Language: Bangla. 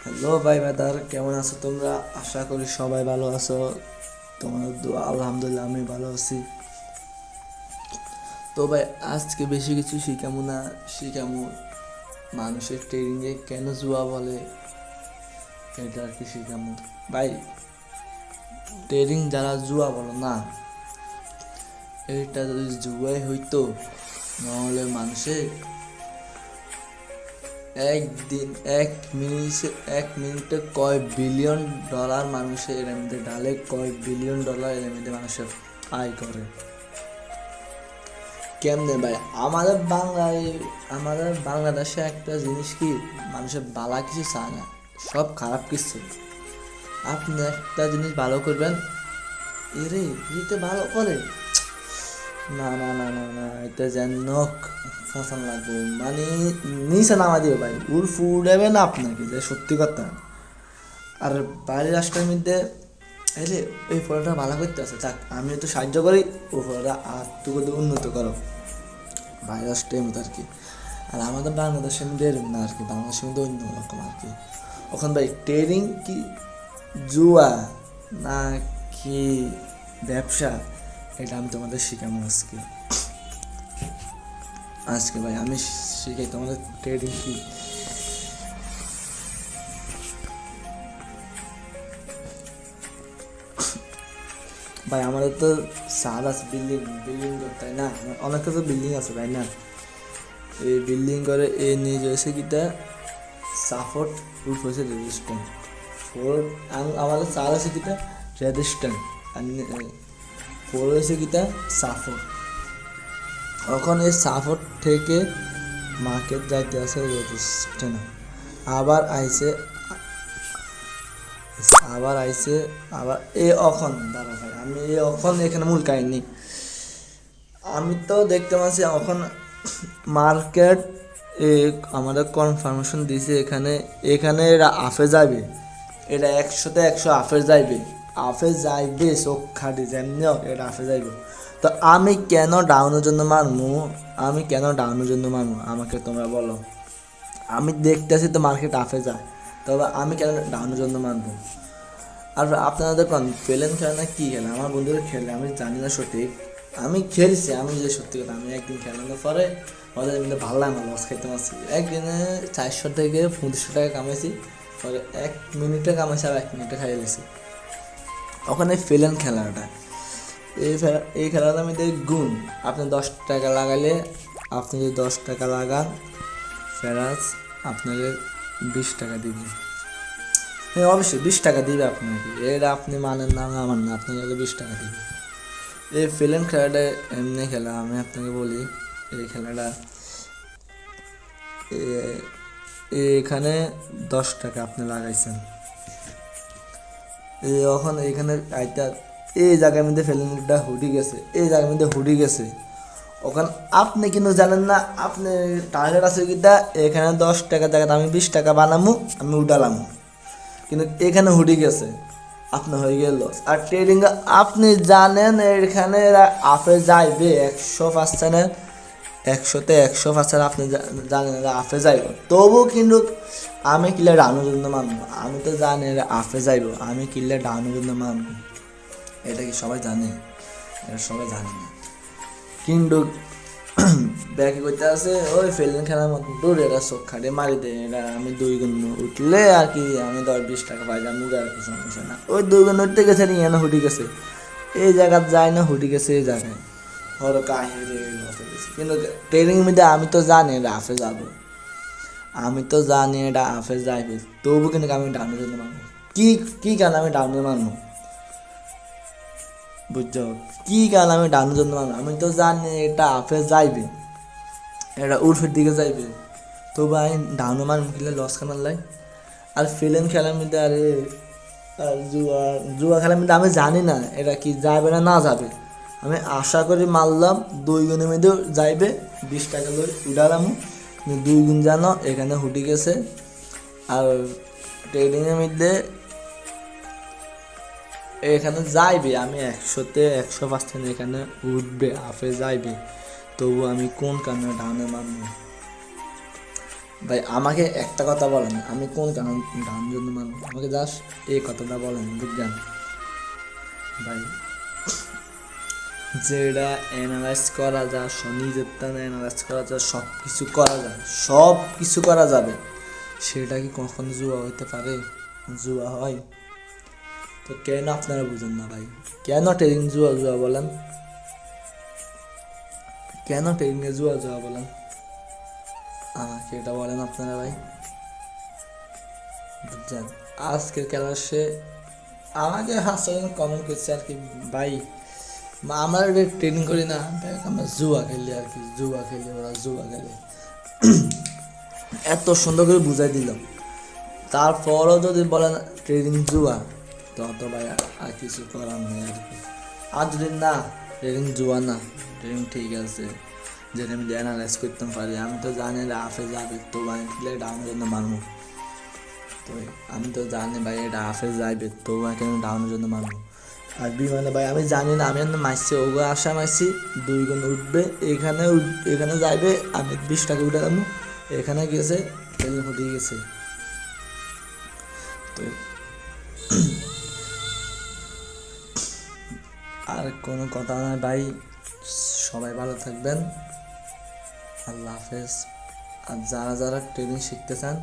হ্যালো ভাই ব্রাদার, কেমন আছো তোমরা? আশা করি সবাই ভালো আছো। তোমার দোয়া আলহামদুলিল্লাহ আমি ভালো আছি। তো ভাই, আজকে বেশি কিছু শিখামু না, শিখামু মানুষের ট্রেডিংয়ে কেন জুয়া বলে, এটা আর কি শিখামু। ভাই, ট্রেডিং যারা জুয়া বলো না, এটা যদি জুয়াই হইতো, নহলে মানুষের একদিন এক মিনিটে কয় বিলিয়ন ডলার মানুষের এর মধ্যে ঢালে, কয় বিলিয়ন ডলার এর মধ্যে মানুষের আয় করে। কেমনে ভাই? আমাদের বাংলাদেশে একটা জিনিস কি, মানুষের ভালো কিছু চায় না, সব খারাপ কিছু। আপনি একটা জিনিস ভালো করবেন, এরে এতে ভালো করে, না না না না না, এটা যেন ফাঁসান লাগবে, মানে নিচে নামা দিবে ভাই, উড়াবে না আপনাকে, যে সত্যি কথা। আর বাইরের রাষ্ট্রের মধ্যে এলে এই ফলটা ভালো করতে আছে, যাক আমি একটু সাহায্য করি, ও ফলটা আর টুকু উন্নত করো, বাইরের রাষ্ট্রের মতো আর কি। আর আমাদের বাংলাদেশের মধ্যে এরকম না আর কি, বাংলাদেশের মধ্যে অন্যরকম আর কি। ওখান ভাই ট্রেডিং কি জুয়া না কি ব্যবসা, এটা আমি তোমাদের শিখাবো আজকে। ভাই আমি শিখাই তোমাদের ট্রেডিং কি। ভাই আমাদের তো সাদ আছে, বিল্ডিং বিল্ডিং তাই না, অনেক কিছু বিল্ডিং আছে তাই না। এই বিল্ডিং করে এ নিয়ে যাচ্ছে কিটা সাপোর্ট, রুফ হয়েছে রেজিস্ট্যান্ট, ফোর আমাদের চার আছে কিটা রেজিস্ট্যান্ট, আর ফোর হয়েছে কিটা সাপোর্ট। এখন এই সাপোর্ট থেকে মার্কেট যাইতে আছে রেজিস্ট্যান্ট, আবার আইছে আবার এ অখন দাঁড়া ভাই, আমি এ অখন এখানে মূল কাহিনী আমি তো দেখতে পাচ্ছি। এখন মার্কেট আমাদের কনফার্মেশন দিয়েছে, এখানে এরা আফে যাবে, এটা 100-100 আফে যাইবে চোখ খাটি যেমনি হোক এটা আফে যাইবে। তো আমি কেন ডাউনের জন্য মারমু, আমাকে তোমরা বলো। আমি দেখতেছি তো মার্কেট আফে যায়, তবে আমি কেন ডাউনের জন্য মানবো? আর আপনারা দেখুন, পেলেন খেলে না কি খেলে, আমার বন্ধুরা খেলে, আমি জানি না সঠিক, আমি খেলছি, আমি যে সত্যি কথা, আমি একদিন খেলানোর পরে ওদের মধ্যে ভালো লাগে না, লস খাইতে পারছি, একদিনে 400 থেকে 3500 টাকা কামাইছি, পরে 1 মিনিটে কামাইছি, আর 1 মিনিটে খাইয়ে গেছি। ওখানে ফেলেন খেলাটা, এই খেলাটার মধ্যে গুণ, আপনি 10 টাকা লাগালে, আপনি যদি 10 টাকা লাগান, ফেরাজ আপনাকে 20 টাকা দিবে। হ্যাঁ অবশ্যই 20 টাকা দিবে আপনাকে, এটা আপনি মানেন না আমার না, আপনাকে 20 টাকা দিবে। এই ফিল্ম খেলাটা এমনি খেলা, আমি আপনাকে বলি, এই খেলাটা এখানে 10 টাকা আপনি লাগাইছেন, এখন এইখানে আইটা এই জায়গার মধ্যে ফিল্মটা হুডি গেছে, ওখানে আপনি কিন্তু জানেন না, আপনি টার্গেট আছে কিটা এখানে 10 টাকা জায়গাতে আমি 20 টাকা বানামু, আমি উঠালাম, কিন্তু এখানে হুডি গেছে, আপনার হয়ে গেল লস। আর ট্রেডিং আপনি জানেন এখানে আফে যাইবে 100%, 100% আপনি জানেন আফে যাইব, তবু কিন্তু আমি কিলে ডাউনের জন্য মানবো, আমি তো জানি আফে যাইব, আমি কিলে ডাউনের জন্য মানবো, এটা কি সবাই জানে? এটা সবাই জানে না, কিন্তু ব্যাকে করতে আছে ওই ফেলেন খেলার মতো, দূর এরা চোখ খাটে মারি দেয়, এটা আমি 2 গুণ উঠলে আর কি আমি 10-20 টাকা পাই যাবো, আর কি সমস্যা না। ওই 2 গুণ উঠতে গেছে নিয়ে না হুটি গেছে, এই জায়গায় যায় না, হুটি গেছে এই জায়গায়, ওর কাহিনী গেছে। কিন্তু ট্রেনিং মধ্যে আমি তো জানি এটা আফে যাবো, যাইবে, তবু কিন্তু আমি ডাউনের জন্য মানবো। কি কারণে আমি ডাউনের মানবো বুঝছো? কি কারণে আমি ডাউনের জন্য মানবো? আমি তো জানি এটা আফে যাইবে, এটা উর্ফের দিকে যাইবে, তবু আমি ডাউনে মার মুখিলে লস খানার লাই। আর ফিলেন খেলার মধ্যে আর জুয়া খেলার মধ্যে আমি জানি না এটা কি যাবে না যাবে, আমি আশা করি মারলাম 2 গুণের মধ্যে যাইবে, 20 টাকা করে উঠালাম, 2 গুণ জানো এখানে হুটি গেছে। আর ট্রেডিংয়ের মধ্যে এখানে যাইবে, আমি 100% এখানে উঠবে, আফে যাইবে, তবু আমি কোন কারণে ডাউনে মারবো? ভাই আমাকে একটা কথা বলেন, আমি কোন কারণ ডাউনের জন্য মানবো? আমাকে জাস্ট এই কথাটা বলেন, বুঝলেন ভাই? যেটা অ্যানালাইজ করা যায়, নিজের টানে অ্যানালাইজ করা যায়, সব কিছু করা যায়, সব কিছু করা যাবে, সেটা কি কখনো জুয়া হইতে পারে? জুয়া হয়? তো কেন আপনারা বুঝেন না ভাই? কেন ট্রেডিং জুয়া জুয়া বলেন? কেন ট্রেডিংয়ে জুয়া জুয়া বলেন? আমাকে এটা বলেন আপনারা ভাই, বুঝছেন? আজকের ক্লাসে আমাকে হাসছেন, কমেন্ট করছে আর কি ভাই, আমার ট্রেনিং করি না দেখ, আমরা জুয়া খেলি আর কি, জুয়া খেলি, ওরা জুয়া খেলে। এত সুন্দর করে বুঝাই দিলাম, তারপরও যদি বলেন ট্রেডিং জুয়া, তত ভাই আর কিছু করার নেই আর কি। আর যদি না ট্রেডিং জুয়া না, ট্রেডিং ঠিক আছে, যেটা আমি অ্যানালাইজ করতে পারি, আমি তো জানি রাফে যাবে, তো আমি ডাউনের জন্য মারবো, তো আমি তো জানি ভাই এটা হাফে যাইবে, তো কেন ডাউনের জন্য মারবো। আর বিমানে ভাই আমি জানি না, আমি মারছি ওগো আশা মারছি 2 গুণ উঠবে, এখানে যাইবে, আমি 20 টাকা উঠে যাবো, এখানে গেছে তেল ফুটিয়ে গেছে। তো আর কোনো কথা নয় ভাই, সবাই ভালো থাকবেন, আল্লাহ হাফেজ। আর যারা যারা ট্রেনিং শিখতে চান